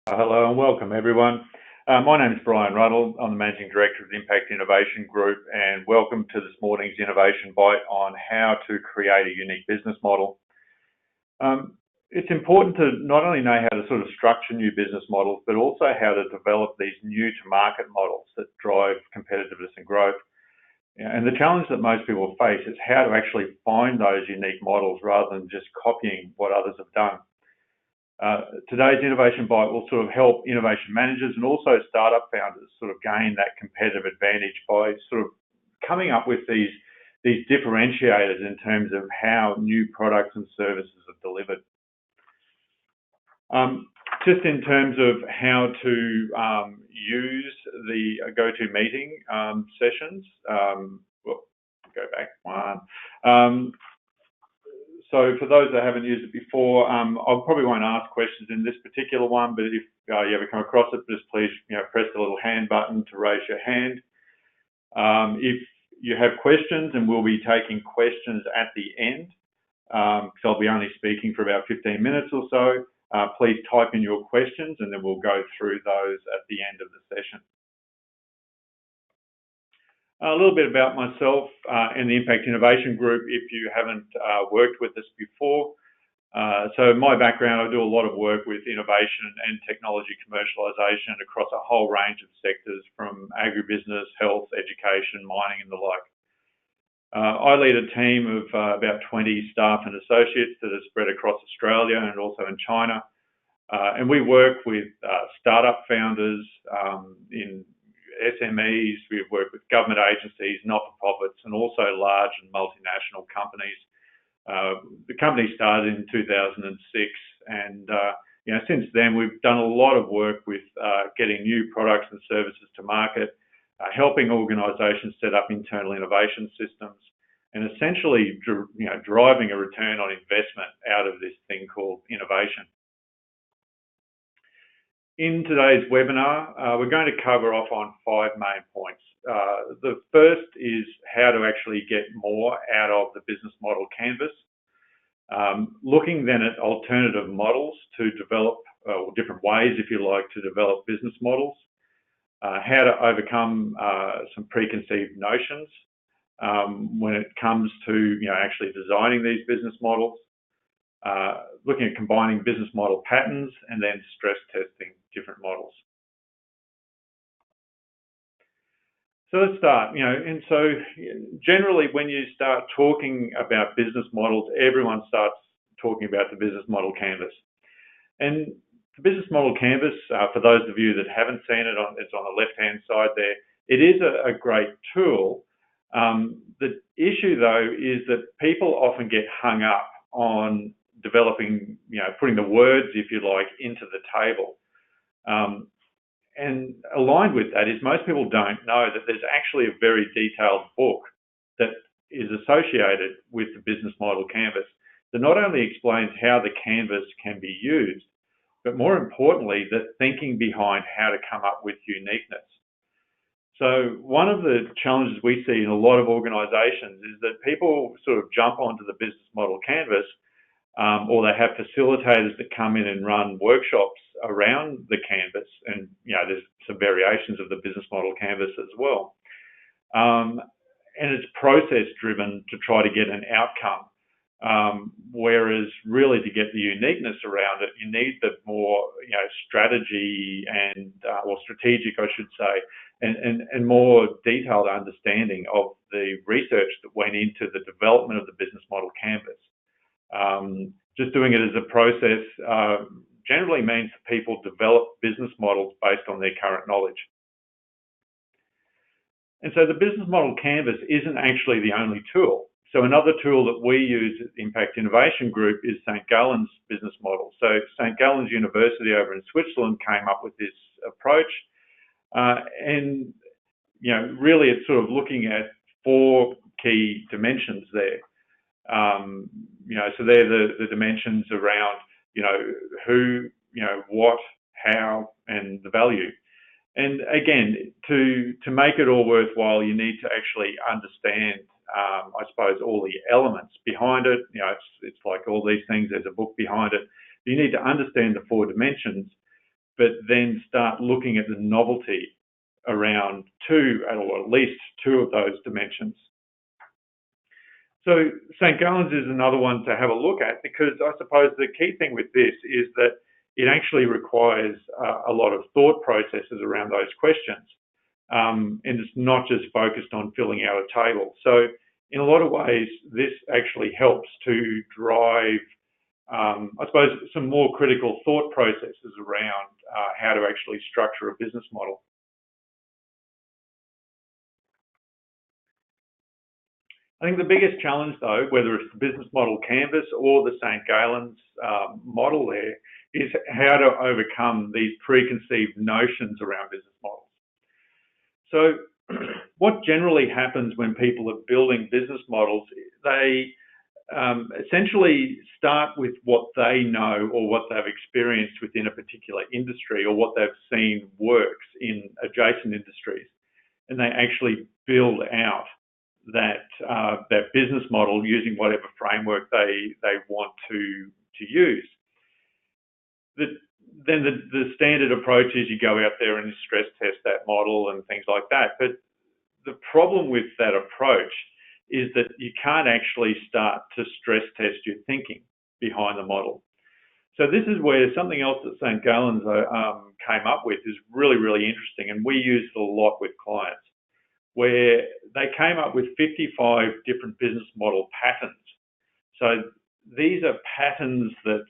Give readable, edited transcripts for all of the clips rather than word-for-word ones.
Hello and welcome everyone. My name is Brian Ruddle. I'm the Managing Director of the Impact Innovation Group, and welcome to this morning's Innovation Bite on how to create a unique business model. It's important to not only know how to sort of structure new business models, but also how to develop these new to market models that drive competitiveness and growth. And the challenge that most people face is how to actually find those unique models rather than just copying what others have done. Today's Innovation Bite will sort of help innovation managers and also startup founders sort of gain that competitive advantage by sort of coming up with these differentiators in terms of how new products and services are delivered. Just in terms of how to use the GoToMeeting sessions, well, go back one. So for those that haven't used it before, I probably won't ask questions in this particular one, but if you ever come across it, just please press the little hand button to raise your hand. If you have questions, and we'll be taking questions at the end, because I'll be only speaking for about 15 minutes or so, please type in your questions and then we'll go through those at the end of the session. A little bit about myself and the Impact Innovation Group if you haven't worked with us before. So my background, I do a lot of work with innovation and technology commercialisation across a whole range of sectors from agribusiness, health, education, mining and the like. I lead a team of about 20 staff and associates that are spread across Australia and also in China. And we work with startup founders in SMEs, we've worked with government agencies, not-for-profits, and also large and multinational companies. The company started in 2006, and since then we've done a lot of work with getting new products and services to market, helping organisations set up internal innovation systems, and essentially driving a return on investment out of this thing called innovation. In today's webinar, we're going to cover off on 5 main points. The first is how to actually get more out of the business model canvas. Looking then at alternative models to develop, or different ways, if you like, to develop business models. How to overcome some preconceived notions when it comes to actually designing these business models. Looking at combining business model patterns and then stress testing different models. So let's start, and so generally when you start talking about business models, everyone starts talking about the business model canvas. And the business model canvas, for those of you that haven't seen it, it's on the left-hand side there. It is a great tool. The issue though is that people often get hung up on developing, putting the words, if you like, into the table. And aligned with that is most people don't know that there's actually a very detailed book that is associated with the business model canvas that not only explains how the canvas can be used, but more importantly, the thinking behind how to come up with uniqueness. So one of the challenges we see in a lot of organisations is that people sort of jump onto the business model canvas, or they have facilitators that come in and run workshops around the canvas, and there's some variations of the business model canvas as well. And it's process driven to try to get an outcome, whereas really to get the uniqueness around it, you need the more strategy and or strategic, I should say, and more detailed understanding of the research that went into the development of the business model canvas. Just doing it as a process generally means that people develop business models based on their current knowledge. And so the business model canvas isn't actually the only tool. So another tool that we use at the Impact Innovation Group is St. Gallen's business model. So St. Gallen's University over in Switzerland came up with this approach. And really it's sort of looking at 4 key dimensions there. So they're the dimensions around, who, what, how, and the value. And again, to make it all worthwhile, you need to actually understand, I suppose, all the elements behind it. It's like all these things, there's a book behind it. You need to understand the 4 dimensions, but then start looking at the novelty around or at least two of those dimensions. So St. Gallen's is another one to have a look at, because I suppose the key thing with this is that it actually requires a lot of thought processes around those questions. And it's not just focused on filling out a table. So in a lot of ways, this actually helps to drive, I suppose, some more critical thought processes around how to actually structure a business model. I think the biggest challenge, though, whether it's the business model canvas or the St. Gallen's model there, is how to overcome these preconceived notions around business models. So what generally happens when people are building business models, they essentially start with what they know or what they've experienced within a particular industry or what they've seen works in adjacent industries, and they actually build out that business model using whatever framework they want to use. Then the standard approach is you go out there and you stress test that model and things like that. But the problem with that approach is that you can't actually start to stress test your thinking behind the model. So this is where something else that St. Gallen's came up with is really, really interesting, and we use it a lot with clients, where they came up with 55 different business model patterns. So these are patterns that,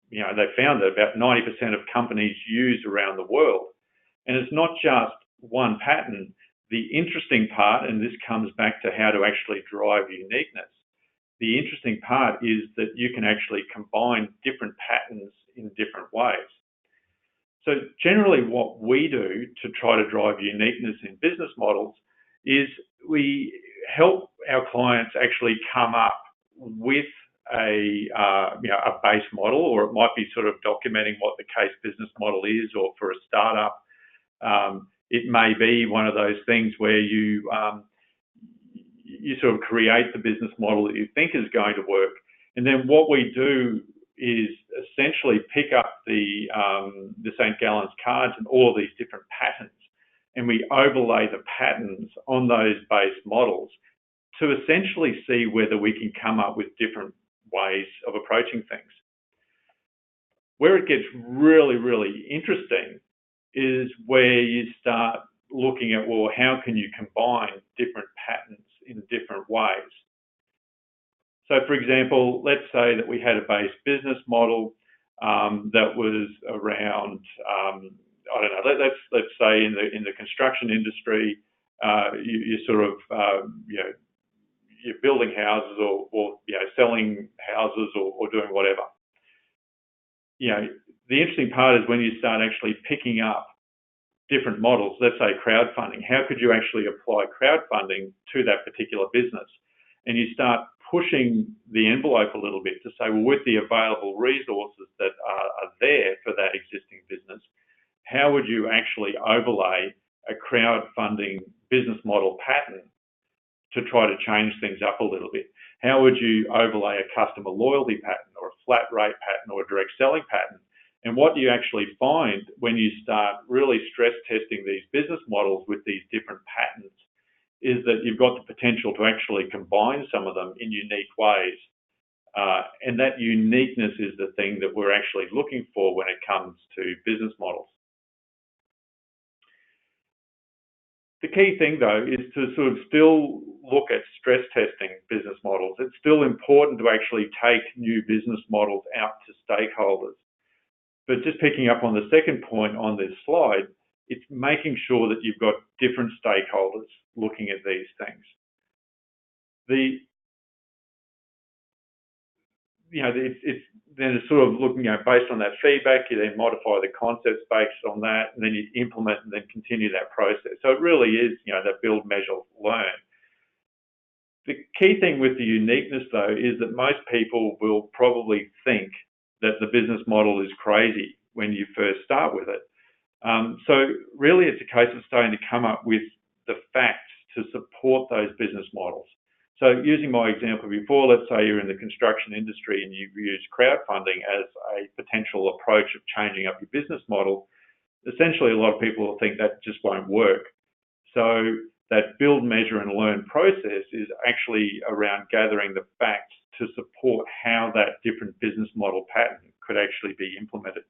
you know, they found that about 90% of companies use around the world. And it's not just one pattern. The interesting part, and this comes back to how to actually drive uniqueness, the interesting part is that you can actually combine different patterns in different ways. So generally what we do to try to drive uniqueness in business models is we help our clients actually come up with a base model, or it might be sort of documenting what the case business model is, or for a startup, it may be one of those things where you sort of create the business model that you think is going to work. And then what we do is essentially pick up the St. Gallen's cards and all of these different patterns, and we overlay the patterns on those base models to essentially see whether we can come up with different ways of approaching things. Where it gets really, really interesting is where you start looking at, well, how can you combine different patterns in different ways? So for example, let's say that we had a base business model that was around, I don't know, let's say in the construction industry, you sort of, you're building houses or selling houses or doing whatever. You know, the interesting part is when you start actually picking up different models, let's say crowdfunding. How could you actually apply crowdfunding to that particular business? And you start pushing the envelope a little bit to say, well, with the available resources that are there for that existing business, how would you actually overlay a crowdfunding business model pattern to try to change things up a little bit? How would you overlay a customer loyalty pattern or a flat rate pattern or a direct selling pattern? And what you actually find when you start really stress testing these business models with these different patterns is that you've got the potential to actually combine some of them in unique ways. And that uniqueness is the thing that we're actually looking for when it comes to business models. The key thing, though, is to sort of still look at stress testing business models. It's still important to actually take new business models out to stakeholders. But just picking up on the second point on this slide, it's making sure that you've got different stakeholders looking at these things. It's sort of looking at, based on that feedback, you then modify the concepts based on that, and then you implement and then continue that process. So it really is, that build, measure, learn. The key thing with the uniqueness, though, is that most people will probably think that the business model is crazy when you first start with it. So really it's a case of starting to come up with the facts to support those business models. So using my example before, let's say you're in the construction industry and you use crowdfunding as a potential approach of changing up your business model. essentially a lot of people will think that just won't work. So that build, measure and learn process is actually around gathering the facts to support how that different business model pattern could actually be implemented.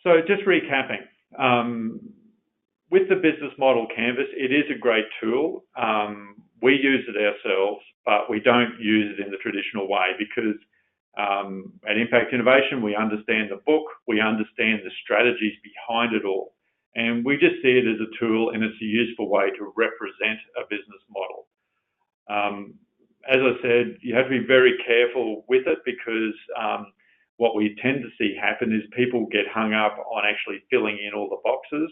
So just recapping, with the business model canvas, it is a great tool. We use it ourselves, but we don't use it in the traditional way because at Impact Innovation, we understand the book, we understand the strategies behind it all, and we just see it as a tool and it's a useful way to represent a business model. As I said, you have to be very careful with it because what we tend to see happen is people get hung up on actually filling in all the boxes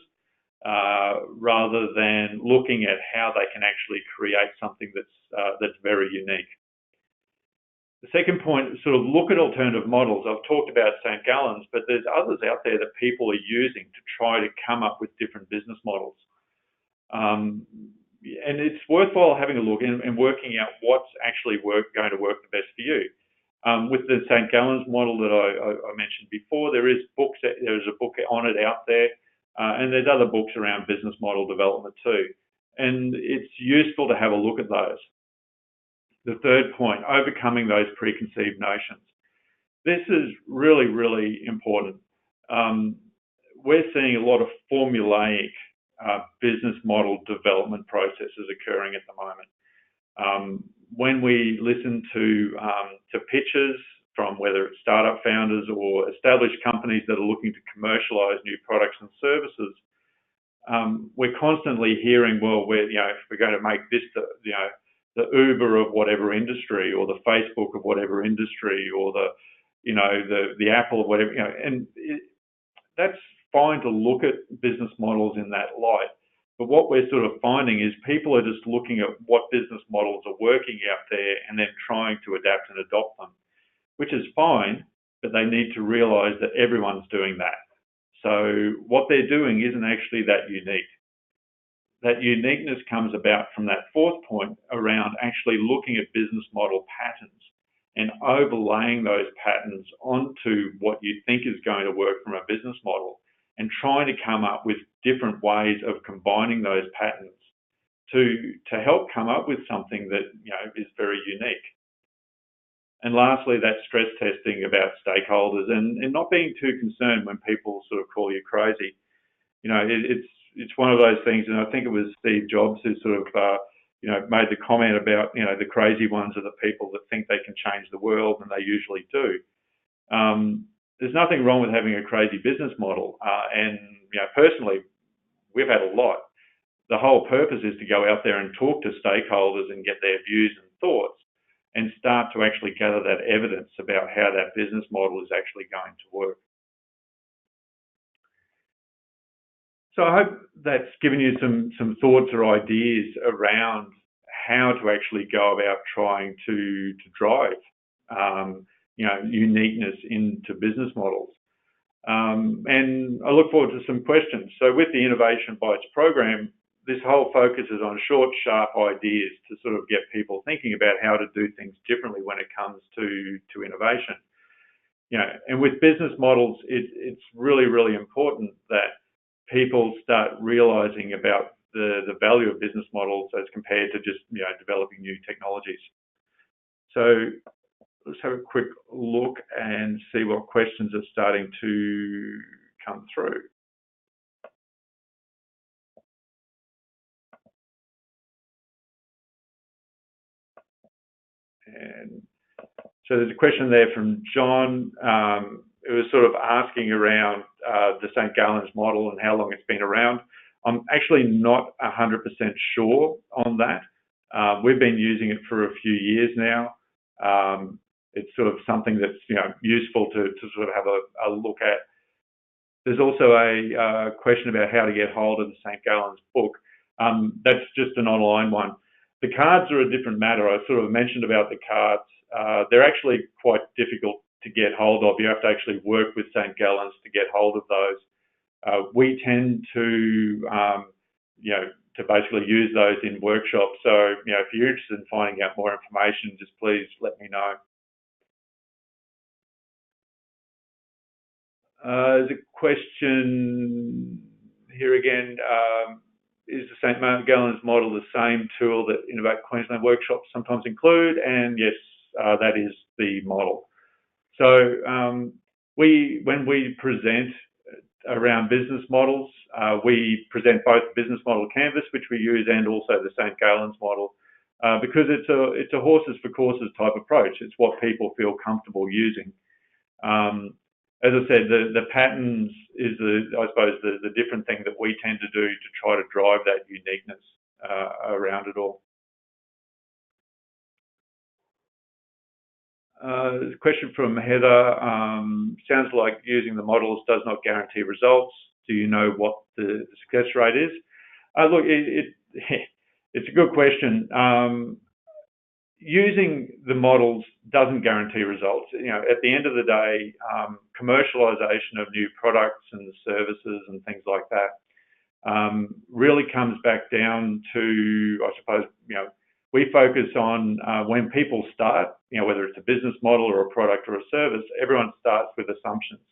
rather than looking at how they can actually create something that's very unique. The second point, sort of look at alternative models. I've talked about St. Gallen's, but there's others out there that people are using to try to come up with different business models. And it's worthwhile having a look and working out what's actually going to work the best for you. With the St. Gallen's model that I mentioned before, there's a book on it out there, and there's other books around business model development too. And it's useful to have a look at those. The third point, overcoming those preconceived notions. This is really, really important. We're seeing a lot of formulaic business model development processes occurring at the moment. When we listen to pitches from whether it's startup founders or established companies that are looking to commercialize new products and services, we're constantly hearing, well, if we're going to make this the Uber of whatever industry, or the Facebook of whatever industry, or the Apple of whatever, and that's fine to look at business models in that light. But what we're sort of finding is people are just looking at what business models are working out there and then trying to adapt and adopt them, which is fine, but they need to realize that everyone's doing that. So what they're doing isn't actually that unique. That uniqueness comes about from that fourth point around actually looking at business model patterns and overlaying those patterns onto what you think is going to work from a business model, and trying to come up with different ways of combining those patterns to help come up with something that is very unique. And lastly, that stress testing about stakeholders and not being too concerned when people sort of call you crazy. It's one of those things, and I think it was Steve Jobs who sort of made the comment about the crazy ones are the people that think they can change the world, and they usually do. There's nothing wrong with having a crazy business model, and personally, we've had a lot. The whole purpose is to go out there and talk to stakeholders and get their views and thoughts, and start to actually gather that evidence about how that business model is actually going to work. So I hope that's given you some thoughts or ideas around how to actually go about trying to drive uniqueness into business models. And I look forward to some questions. So with the Innovation Bites program, this whole focus is on short, sharp ideas to sort of get people thinking about how to do things differently when it comes to innovation. And with business models, it's really, really important that people start realizing about the value of business models as compared to just developing new technologies. So let's have a quick look and see what questions are starting to come through. And so there's a question there from John. It was sort of asking around the St. Gallen's model and how long it's been around. I'm actually not 100% sure on that. We've been using it for a few years now. It's sort of something that's useful to sort of have a look at. There's also a question about how to get hold of the St. Gallen's book. That's just an online one. The cards are a different matter. I sort of mentioned about the cards. They're actually quite difficult to get hold of. You have to actually work with St. Gallen's to get hold of those. We tend to basically use those in workshops. So, if you're interested in finding out more information, just please let me know. There's a question here again. Is the St. Gallen's model the same tool that Innovate Queensland workshops sometimes include? And yes, that is the model. So when we present around business models, we present both the business model canvas, which we use, and also the St. Gallen's model, because it's a horses for courses type approach. It's what people feel comfortable using. As I said, the patterns is I suppose the different thing that we tend to do to try to drive that uniqueness around it all. There's a question from Heather. Sounds like using the models does not guarantee results. Do you know what the success rate is? Look, it's a good question. Using the models doesn't guarantee results. At the end of the day, commercialization of new products and services and things like that really comes back down to, I suppose, we focus on when people start, whether it's a business model or a product or a service, everyone starts with assumptions.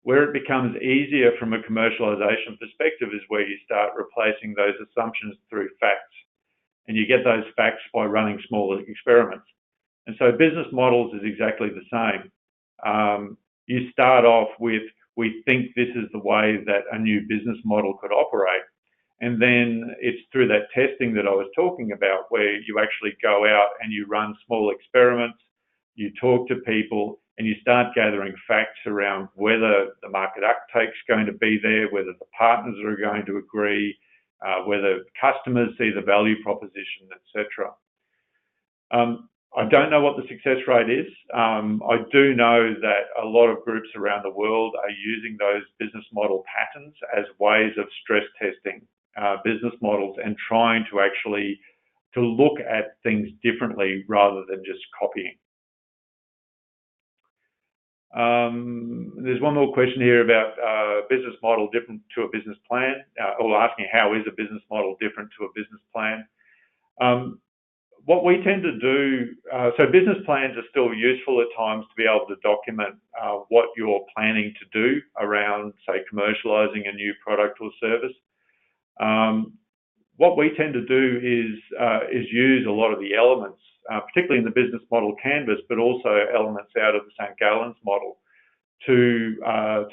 Where it becomes easier from a commercialization perspective is where you start replacing those assumptions through facts. And you get those facts by running smaller experiments. And so business models is exactly the same. You start off with, we think this is the way that a new business model could operate. And then it's through that testing that I was talking about, where you actually go out and you run small experiments, you talk to people, and you start gathering facts around whether the market uptake's going to be there, whether the partners are going to agree, whether customers see the value proposition, etc. I don't know what the success rate is. I do know that a lot of groups around the world are using those business model patterns as ways of stress testing business models and trying to actually look at things differently rather than just copying. There's one more question here about business model different to a business plan, or asking how is a business model different to a business plan. What we tend to do, so business plans are still useful at times to be able to document what you're planning to do around, say, commercializing a new product or service. What we tend to do is use a lot of the elements, particularly in the business model canvas, but also elements out of the St. Gallen's model to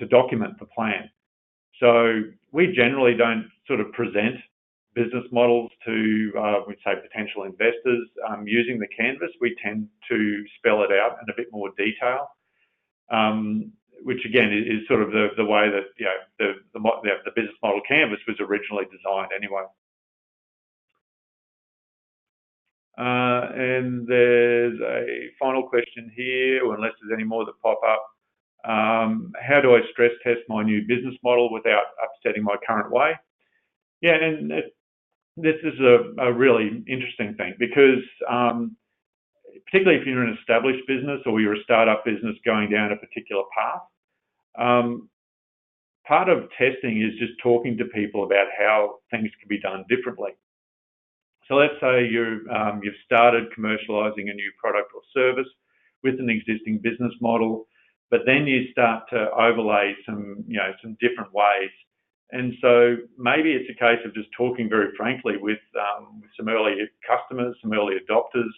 document the plan. So we generally don't sort of present business models to, we'd say, potential investors using the canvas. We tend to spell it out in a bit more detail, which again is sort of the way that the business model canvas was originally designed anyway. And there's a final question here, or unless there's any more that pop up. How do I stress test my new business model without upsetting my current way? Yeah, and this is a really interesting thing because particularly if you're an established business or you're a startup business going down a particular path, part of testing is just talking to people about how things can be done differently. So let's say you've started commercializing a new product or service with an existing business model, but then you start to overlay some different ways. And so maybe it's a case of just talking very frankly with some early customers, some early adopters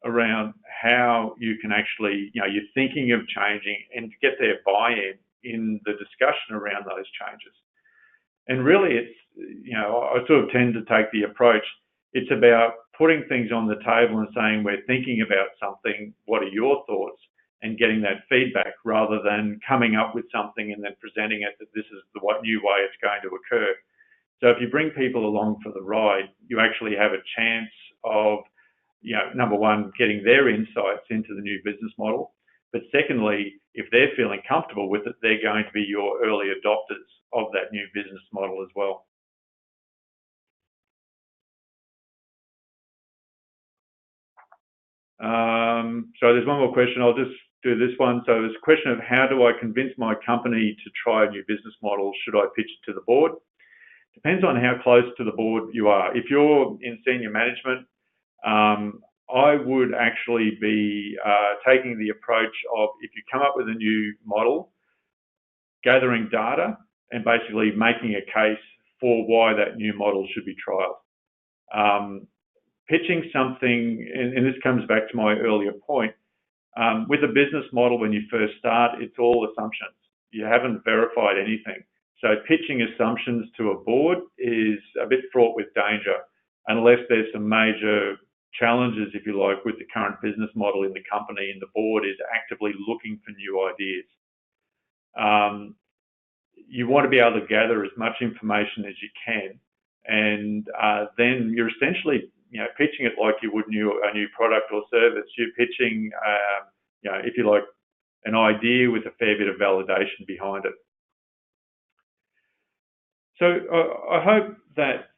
around how you can actually, you're thinking of changing and to get their buy-in in the discussion around those changes. And really it's, I sort of tend to take the approach, it's about putting things on the table and saying, we're thinking about something, what are your thoughts? And getting that feedback rather than coming up with something and then presenting it that this is the new way it's going to occur. So if you bring people along for the ride, you actually have a chance of, number one, getting their insights into the new business model. But secondly, if they're feeling comfortable with it, they're going to be your early adopters of that new business model as well. So there's one more question. I'll just do this one. So there's a question of how do I convince my company to try a new business model? Should I pitch it to the board? Depends on how close to the board you are. If you're in senior management, I would actually be taking the approach of if you come up with a new model, gathering data and basically making a case for why that new model should be trialed. Pitching something, and this comes back to my earlier point, with a business model when you first start, it's all assumptions. You haven't verified anything. So pitching assumptions to a board is a bit fraught with danger unless there's some major challenges, if you like, with the current business model in the company, and the board is actively looking for new ideas. You want to be able to gather as much information as you can, and then you're essentially, pitching it like you would a new product or service. You're pitching, if you like, an idea with a fair bit of validation behind it. So I hope that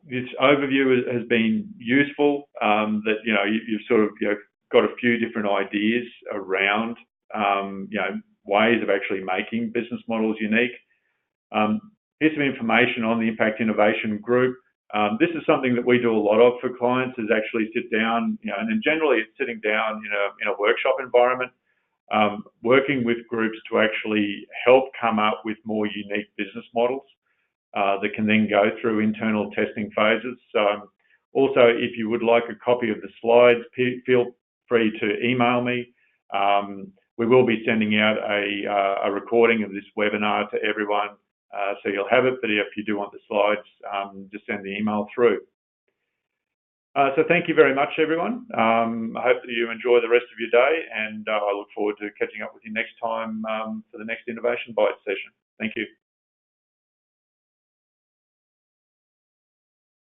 this overview has been useful, that you've sort of got a few different ideas around ways of actually making business models unique. Here's some information on the Impact Innovation Group. This is something that we do a lot of for clients, is actually sit down, and then generally it's sitting down in a workshop environment, working with groups to actually help come up with more unique business models that can then go through internal testing phases. So also, if you would like a copy of the slides, feel free to email me. We will be sending out a recording of this webinar to everyone, so you'll have it, but if you do want the slides, just send the email through. So thank you very much, everyone. I hope that you enjoy the rest of your day, and I look forward to catching up with you next time for the next Innovation Bite session. Thank you.